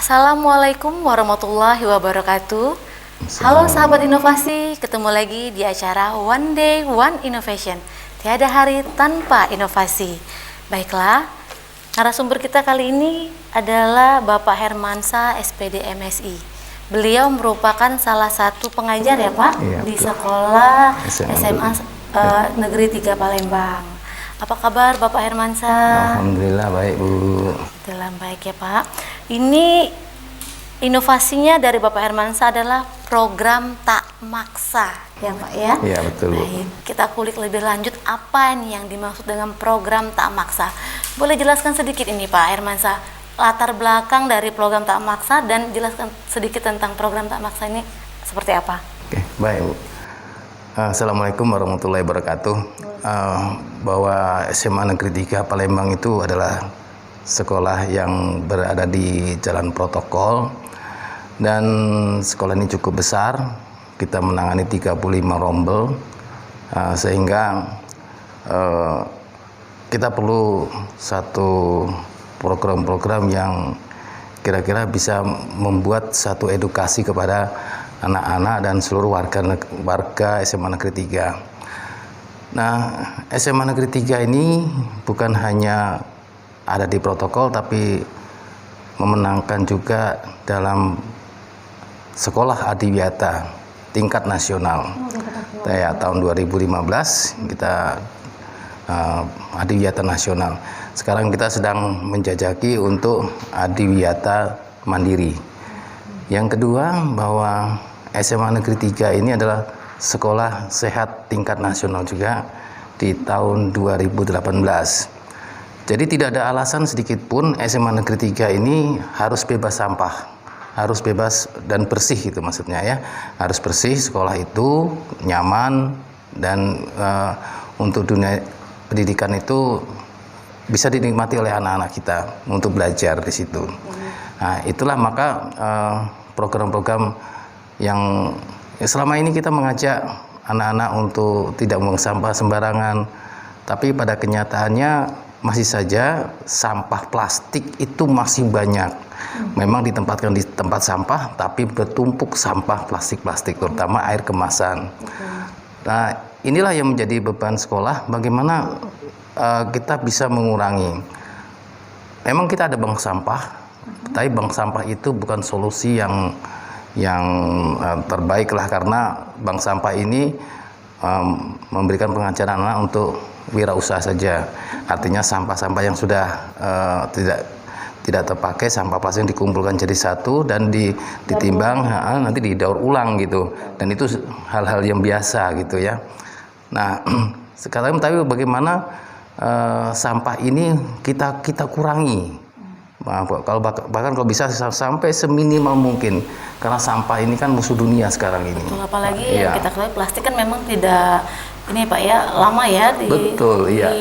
Assalamualaikum warahmatullahi wabarakatuh. Halo sahabat inovasi, ketemu lagi di acara One Day One Innovation. Tiada hari tanpa inovasi. Baiklah, narasumber kita kali ini adalah Bapak Hermansyah SPD MSI. Beliau merupakan salah satu pengajar ya Pak, di sekolah SMA Negeri 3 Palembang. Apa kabar Bapak Hermansyah? Alhamdulillah baik Bu. Alhamdulillah baik ya Pak. Ini inovasinya dari Bapak Hermansyah adalah program tak maksa ya Pak ya? Iya betul Bu. Baik, kita kulik lebih lanjut apa nih yang dimaksud dengan program tak maksa. Boleh jelaskan sedikit ini Pak Hermansyah, latar belakang dari program tak maksa dan jelaskan sedikit tentang program tak maksa ini seperti apa? Oke, baik Bu. Assalamualaikum warahmatullahi wabarakatuh. Bahwa SMA Negeri 3 Palembang itu adalah sekolah yang berada di jalan protokol dan sekolah ini cukup besar. Kita menangani 35 rombel sehingga kita perlu satu program-program yang kira-kira bisa membuat satu edukasi kepada anak-anak dan seluruh warga SMA Negeri 3. Nah, SMA Negeri 3 ini bukan hanya ada di protokol tapi memenangkan juga dalam sekolah adiwiyata tingkat nasional. Ya, tahun 2015 kita adiwiyata nasional. Sekarang kita sedang menjajaki untuk adiwiyata mandiri. Yang kedua, bahwa SMA Negeri 3 ini adalah sekolah sehat tingkat nasional juga di tahun 2018. Jadi tidak ada alasan sedikit pun SMA Negeri 3 ini harus bebas sampah, harus bebas dan bersih itu maksudnya ya. Harus bersih, sekolah itu nyaman dan untuk dunia pendidikan itu bisa dinikmati oleh anak-anak kita untuk belajar di situ. Nah, itulah maka program-program yang selama ini kita mengajak anak-anak untuk tidak membuang sampah sembarangan, tapi pada kenyataannya masih saja sampah plastik itu masih banyak. Memang ditempatkan di tempat sampah, tapi bertumpuk sampah plastik-plastik, terutama air kemasan. Nah, inilah yang menjadi beban sekolah, bagaimana kita bisa mengurangi. Memang kita ada bank sampah, tapi bank sampah itu bukan solusi yang terbaik lah, karena bank sampah ini memberikan pengajaran anak untuk wirausaha saja. Artinya sampah-sampah yang sudah tidak terpakai, sampah plastik yang dikumpulkan jadi satu dan ditimbang, nanti didaur ulang gitu. Dan itu hal-hal yang biasa gitu ya. Nah, sekarang tapi bagaimana sampah ini kita kurangi. Kalau bahkan kalau bisa sampai seminimal mungkin, karena sampah ini kan musuh dunia sekarang ini. Betul, apalagi yang kita ketahui plastik kan memang tidak ini Pak ya, lama ya di untuk ya.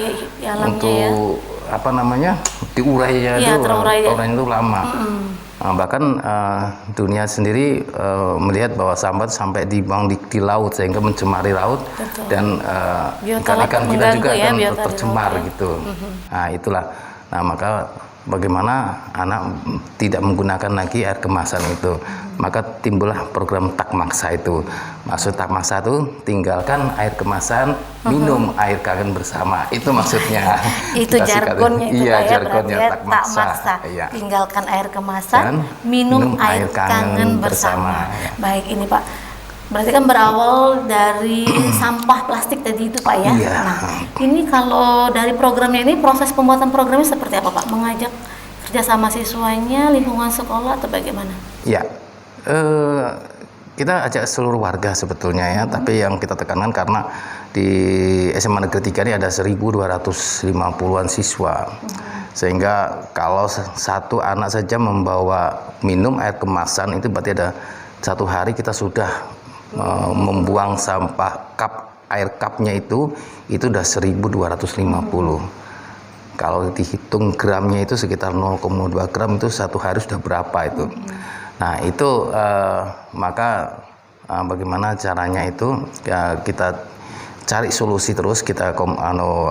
Apa namanya, diurainya itu itu lama. Nah, bahkan dunia sendiri melihat bahwa sampah sampai dibuang di laut sehingga mencemari laut. Betul. Dan ikan-ikan kita juga ya, akan tercemar gitu. Nah, itulah. Nah, maka bagaimana anak tidak menggunakan lagi air kemasan itu, maka timbullah program tak maksa itu. Maksud tak maksa itu tinggalkan air kemasan, minum air kangen bersama, itu maksudnya. Itu jargonnya itu iya, Pak ya, jargonnya tak maksa. Iya. Tinggalkan air kemasan, minum air kangen bersama. Ya. Baik, ini Pak, berarti kan berawal dari sampah plastik tadi itu Pak ya. Iya. Nah, ini kalau dari programnya ini, proses pembuatan programnya seperti apa Pak? Mengajak kerjasama siswanya, lingkungan sekolah atau bagaimana? Ya, kita ajak seluruh warga sebetulnya ya. Tapi yang kita tekankan karena di SMA Negeri 3 ini ada 1.250-an siswa. Sehingga kalau satu anak saja membawa minum air kemasan, itu berarti ada satu hari kita sudah membuang sampah air cupnya itu udah 1.250. Kalau dihitung gramnya itu sekitar 0,2 gram, itu satu hari sudah berapa itu. Nah itu maka bagaimana caranya itu ya, kita cari solusi terus. Kita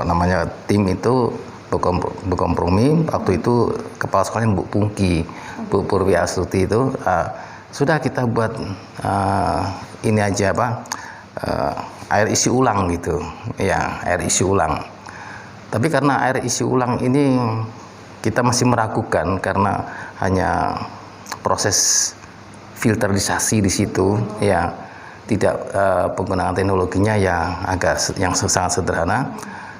namanya tim itu berkompromi. Waktu itu kepala sekolahnya Bu Pungki, Bu Purwi Astuti itu sudah kita buat ini aja air isi ulang gitu, ya air isi ulang. Tapi karena air isi ulang ini kita masih meragukan karena hanya proses filterisasi di situ, ya tidak penggunaan teknologinya yang sangat sederhana.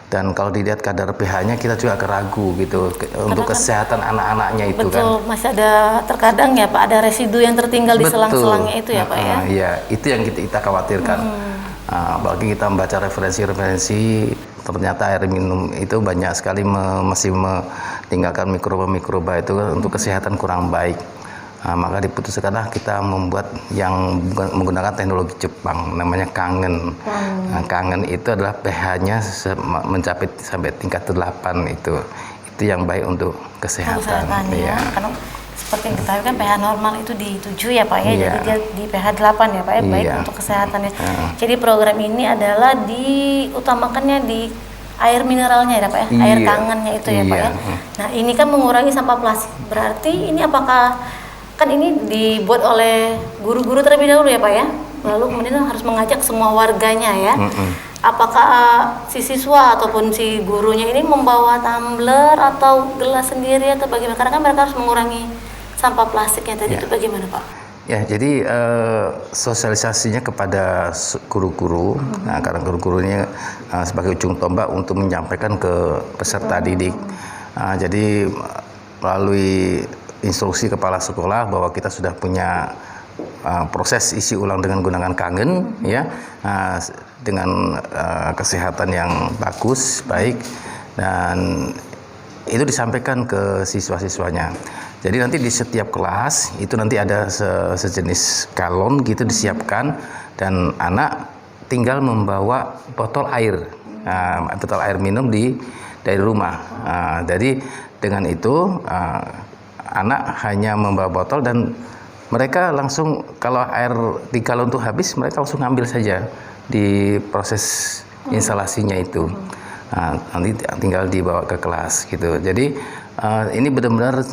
Dan kalau dilihat kadar pH-nya kita juga ragu gitu untuk kesehatan anak-anaknya itu. Betul, kan masih ada terkadang ya Pak, ada residu yang tertinggal di selang-selangnya itu ya Pak ya. Iya, itu yang kita khawatirkan. Apalagi kita membaca referensi-referensi, ternyata air minum itu banyak sekali masih meninggalkan mikroba-mikroba itu untuk kesehatan kurang baik. Maka diputuskanlah kita membuat yang menggunakan teknologi Jepang, namanya Kangen. Kangen itu adalah pH-nya mencapai sampai tingkat 8 itu yang baik untuk kesehatan. Ya. Karena seperti yang kita tahu kan pH normal itu di 7 ya Pak ya, jadi dia di pH 8 ya Pak ya, baik untuk kesehatannya. Jadi program ini adalah diutamakannya di air mineralnya ya Pak ya, air kangennya itu ya Pak ya. Nah ini kan mengurangi sampah plastik, berarti ini apakah kan ini dibuat oleh guru-guru terlebih dahulu ya Pak ya, lalu kemudian harus mengajak semua warganya ya. Apakah si siswa ataupun si gurunya ini membawa tumbler atau gelas sendiri atau bagaimana? Karena kan mereka harus mengurangi sampah plastiknya tadi itu bagaimana Pak? Ya, jadi sosialisasinya kepada guru-guru, nah, karena guru-gurunya sebagai ujung tombak untuk menyampaikan ke peserta didik. Jadi melalui instruksi kepala sekolah bahwa kita sudah punya proses isi ulang dengan menggunakan Kangen, ya, dengan kesehatan yang baik, dan itu disampaikan ke siswa-siswanya. Jadi nanti di setiap kelas itu nanti ada sejenis galon gitu disiapkan, dan anak tinggal membawa botol air minum dari rumah. Jadi dengan itu anak hanya membawa botol dan mereka langsung, kalau air di galon itu habis, mereka langsung ambil saja di proses instalasinya itu. Nanti tinggal dibawa ke kelas gitu. Jadi ini benar-benar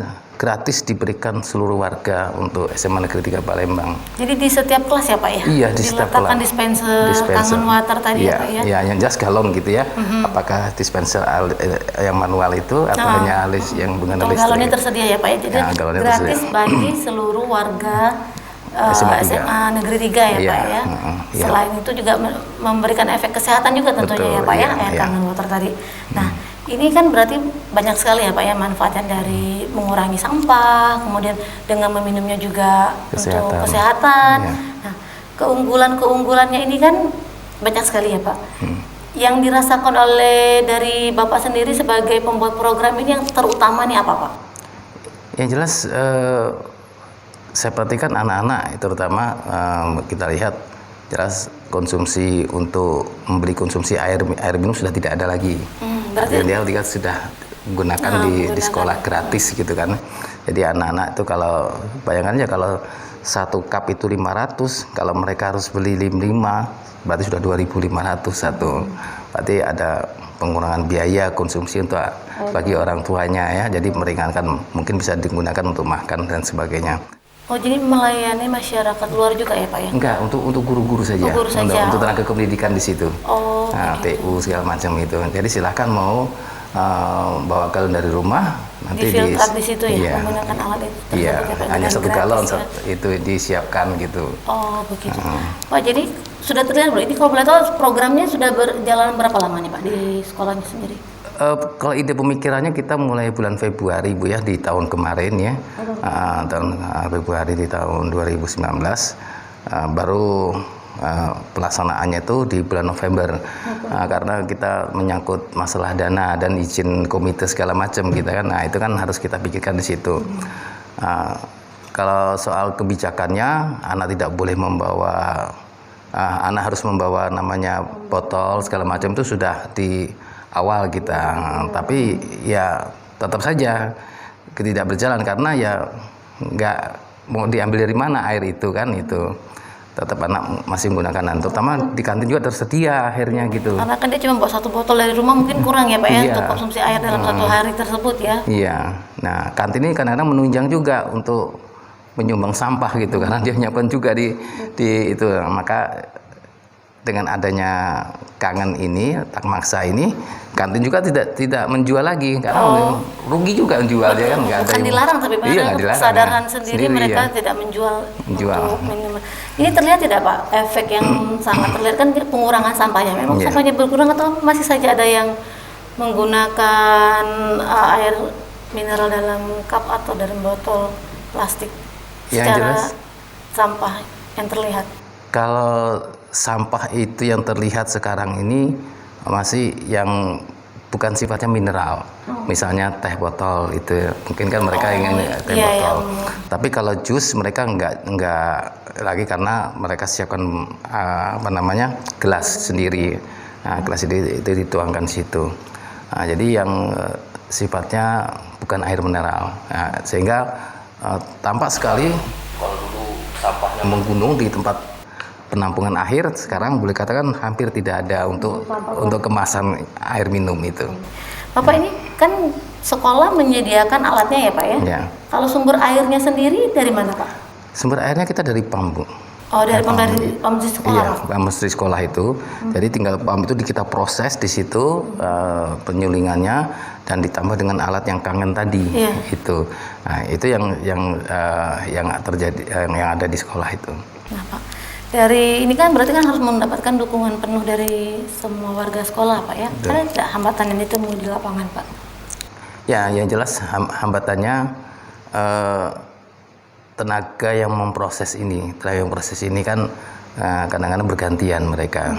gratis diberikan seluruh warga untuk SMA Negeri 3 Palembang. Jadi di setiap kelas ya Pak ya? Iya, di setiap kelas. Dispenser Kangen water tadi ya Pak ya? Iya, yang jelas galon gitu ya. Apakah dispenser yang manual itu atau hanya alis yang menggunakan listrik? Galonnya tersedia ya Pak ya? Jadi gratis bagi seluruh warga SMA Negeri 3 ya Pak ya? Selain itu juga memberikan efek kesehatan juga tentunya ya Pak ya, air Kangen water tadi. Nah, ini kan berarti banyak sekali ya Pak ya manfaatnya, dari mengurangi sampah, kemudian dengan meminumnya juga untuk kesehatan. Nah, keunggulannya ini kan banyak sekali ya Pak. Yang dirasakan oleh dari Bapak sendiri sebagai pembuat program ini yang terutama nih apa Pak? Yang jelas saya perhatikan anak-anak terutama, kita lihat jelas konsumsi untuk membeli konsumsi air minum sudah tidak ada lagi. Berarti dia sudah menggunakan di sekolah gratis gitu kan. Jadi anak-anak itu kalau bayangan aja, kalau satu cup itu 500, kalau mereka harus beli 5, berarti sudah 2.500 satu. Berarti ada pengurangan biaya konsumsi untuk bagi orang tuanya ya. Jadi meringankan, mungkin bisa digunakan untuk makan dan sebagainya. Oh, jadi melayani masyarakat luar juga ya Pak ya? Enggak, untuk guru-guru saja. Untuk tenaga pendidikan di situ. TU segala macam itu. Jadi silahkan mau bawa galon dari rumah, nanti difilter di situ ya, menggunakan alat itu. Iya, hanya satu galon itu disiapkan gitu. Oh, begitu. Pak, jadi sudah terlihat ini kalau boleh tahu programnya sudah berjalan berapa lama nih Pak di sekolahnya sendiri? Kalau ide pemikirannya kita mulai bulan Februari Bu ya, di tahun kemarin ya, tahun Februari di tahun 2019, baru pelaksanaannya itu di bulan November, karena kita menyangkut masalah dana dan izin komite segala macam gitu kan. Nah itu kan harus kita pikirkan di situ. Kalau soal kebijakannya, anak tidak boleh membawa, anak harus membawa namanya botol segala macam, itu sudah di awal kita, tapi ya tetap saja tidak berjalan karena ya nggak mau diambil dari mana air itu kan itu. tetap anak masih menggunakan, terutama di kantin juga tersedia akhirnya gitu. Karena kan dia cuma bawa 1 botol dari rumah, mungkin kurang ya Pak ya Iya. untuk konsumsi air dalam 1 hari tersebut ya. Iya, nah kantin ini kadang-kadang menunjang juga untuk menyumbang sampah gitu, karena dia nyiapkan juga di itu. Maka dengan adanya kangen ini, tak maksa ini, kantin juga tidak menjual lagi, karena rugi juga menjual dia kan, nggak ada Bukan yang dilarang, tapi iya, nggak dilarang, kesadaran ya. sendiri mereka ya. tidak menjual. Menjual. Untuk minuman. Ini terlihat tidak Pak efek yang sangat terlihat kan pengurangan sampahnya. Memang Iya. sampahnya berkurang atau masih saja ada yang menggunakan air mineral dalam cup atau dalam botol plastik Yang secara jelas, sampah yang terlihat. kalau sampah itu yang terlihat sekarang ini masih yang bukan sifatnya mineral, misalnya teh botol itu mungkin kan mereka ingin teh iya, botol. yang- Tapi kalau jus mereka nggak lagi, karena mereka siapkan gelas sendiri. Nah, gelas itu dituangkan situ. Nah, jadi yang sifatnya bukan air mineral. Nah, sehingga tampak sekali kalau dulu sampahnya menggunung di tempat penampungan akhir, sekarang boleh katakan hampir tidak ada untuk kemasan air minum itu. Bapak ini kan sekolah menyediakan alatnya ya Pak ya? Ya. Kalau sumber airnya sendiri dari mana Pak? Sumber airnya kita dari pump, Bu. Oh dari pom di sekolah Iya, Pak? pump di sekolah itu. Jadi tinggal pump itu kita proses di situ penyulingannya dan ditambah dengan alat yang kangen tadi. Iya. Itu. Nah, itu yang terjadi, yang ada di sekolah itu. Nah Pak, dari ini kan berarti kan harus mendapatkan dukungan penuh dari semua warga sekolah Pak ya? Ada tidak hambatan yang ditemui di lapangan Pak? Ya, yang jelas hambatannya tenaga yang memproses ini. Tenaga yang proses ini kan kadang-kadang bergantian mereka,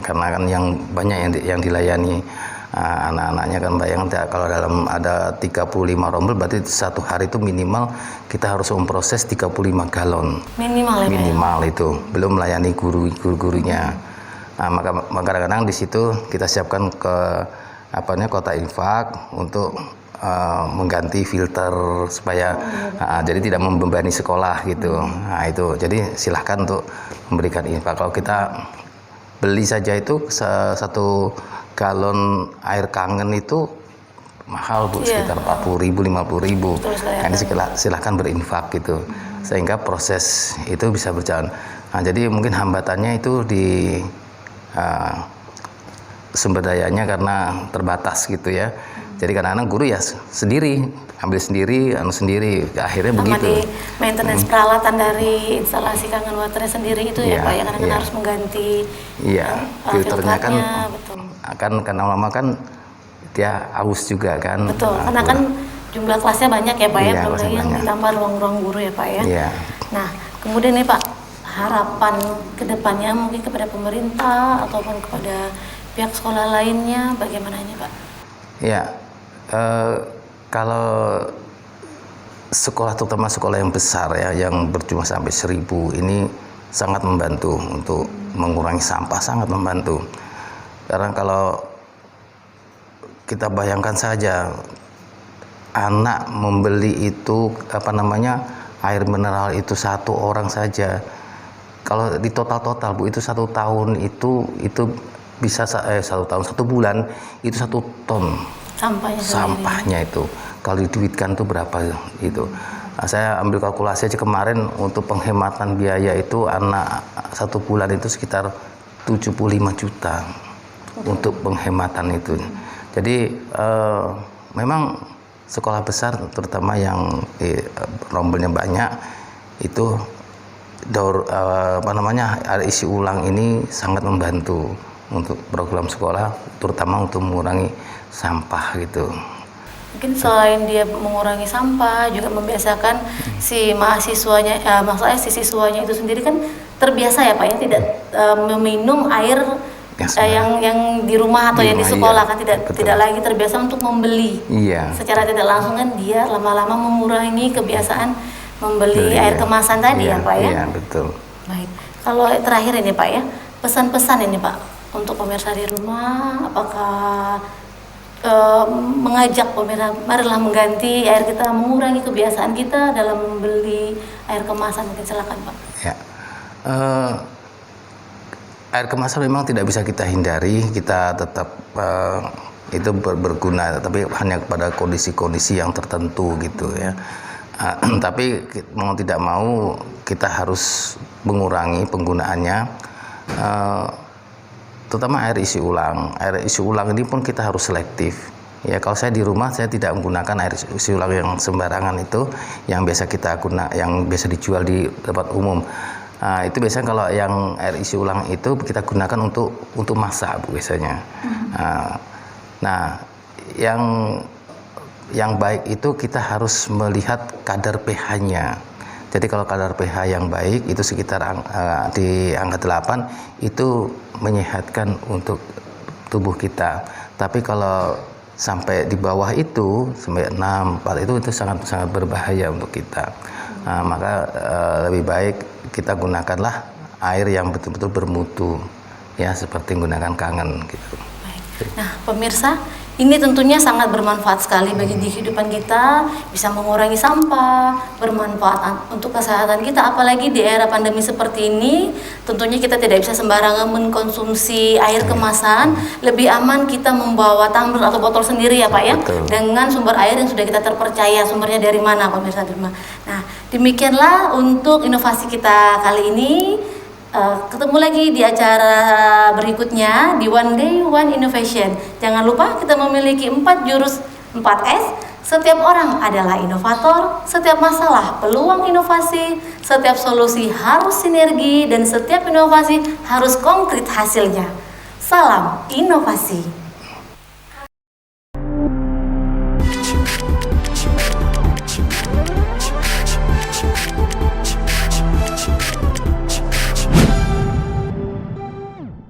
karena kan yang banyak yang dilayani anak-anaknya kan. Bayangkan kalau dalam ada 35 rombel, berarti satu hari itu minimal kita harus memproses 35 galon. Minimal ya Pak ya? Minimal itu, belum melayani guru-gurunya. Nah, maka kadang-kadang di situ kita siapkan ke kota infak untuk mengganti filter supaya jadi tidak membebani sekolah gitu. Nah, itu jadi silahkan untuk memberikan infak. Kalau kita beli saja itu 1 galon air kangen itu mahal Bu, sekitar 40.000 50.000. Nah, ini silahkan berinfak gitu, sehingga proses itu bisa berjalan. Nah, jadi mungkin hambatannya itu di sumber dayanya karena terbatas gitu ya. Jadi kadang-kadang guru ya sendiri, ambil sendiri, akhirnya Sama begitu. di maintenance peralatan dari instalasi kangen waternya sendiri itu ya Pak ya, kadang-kadang harus mengganti filternya kan betul. akan lama-lama kan dia aus juga kan. Betul, karena kan jumlah kelasnya banyak ya Pak ya, Iya, belum kelasnya lagi yang banyak. ditambah ruang-ruang guru ya Pak ya. Iya. Nah, kemudian nih Pak, harapan kedepannya mungkin kepada pemerintah ataupun kepada pihak sekolah lainnya bagaimana ini Pak? Ya, kalau sekolah, terutama sekolah yang besar ya, yang berjumlah sampai 1.000 ini sangat membantu untuk mengurangi sampah, sangat membantu. Karena kalau kita bayangkan saja anak membeli itu air mineral itu 1 orang saja. Kalau di total Bu, itu 1 tahun itu bisa 1 tahun 1 bulan itu 1 ton sampahnya itu. Kalau diduitkan tuh berapa itu? Nah, saya ambil kalkulasi aja kemarin untuk penghematan biaya itu anak 1 bulan itu sekitar 75 juta untuk penghematan itu. Jadi memang sekolah besar, terutama yang rombelnya banyak, itu isi ulang ini sangat membantu untuk program sekolah, terutama untuk mengurangi sampah gitu. Mungkin selain dia mengurangi sampah, juga membiasakan si mahasiswanya, maksudnya si siswanya itu sendiri kan terbiasa ya Pak ya, tidak meminum air yang di rumah atau yang di sekolah, kan tidak lagi terbiasa untuk membeli. Iya. Secara tidak langsung kan dia lama-lama mengurangi kebiasaan membeli air kemasan tadi ya Pak ya. Iya, betul. Baik. Kalau terakhir ini Pak ya, pesan-pesan ini Pak untuk pemirsa di rumah, apakah mengajak pemirsa, marilah mengganti air kita, mengurangi kebiasaan kita dalam membeli air kemasan, mungkin silakan Pak. Ya, Eh, Air kemasan memang tidak bisa kita hindari, kita tetap itu berguna, tapi hanya pada kondisi-kondisi yang tertentu gitu ya. Tapi mau tidak mau kita harus mengurangi penggunaannya, terutama air isi ulang. Air isi ulang ini pun kita harus selektif. Ya, kalau saya di rumah saya tidak menggunakan air isi ulang yang sembarangan itu, yang biasa kita guna, yang biasa dijual di tempat umum. Itu biasanya kalau yang air isi ulang itu kita gunakan untuk masak biasanya. Nah, yang baik itu kita harus melihat kadar pH-nya. Jadi kalau kadar pH yang baik itu sekitar di angka 8 itu menyehatkan untuk tubuh kita. Tapi kalau sampai di bawah itu sampai 6, 4 itu sangat berbahaya untuk kita. Maka lebih baik kita gunakanlah air yang betul-betul bermutu, ya, seperti menggunakan kangen gitu. Baik. Nah, pemirsa, ini tentunya sangat bermanfaat sekali bagi kehidupan kita, bisa mengurangi sampah, bermanfaat untuk kesehatan kita, apalagi di era pandemi seperti ini. Tentunya kita tidak bisa sembarangan mengkonsumsi air kemasan, lebih aman kita membawa tumbler atau botol sendiri ya Pak ya. Betul. Dengan sumber air yang sudah kita terpercaya, sumbernya dari mana pemirsa di rumah. Nah, demikianlah untuk inovasi kita kali ini. Ketemu lagi di acara berikutnya di One Day One Innovation. Jangan lupa kita memiliki 4 jurus 4S. Setiap orang adalah inovator, setiap masalah peluang inovasi, setiap solusi harus sinergi, dan setiap inovasi harus konkret hasilnya. Salam inovasi.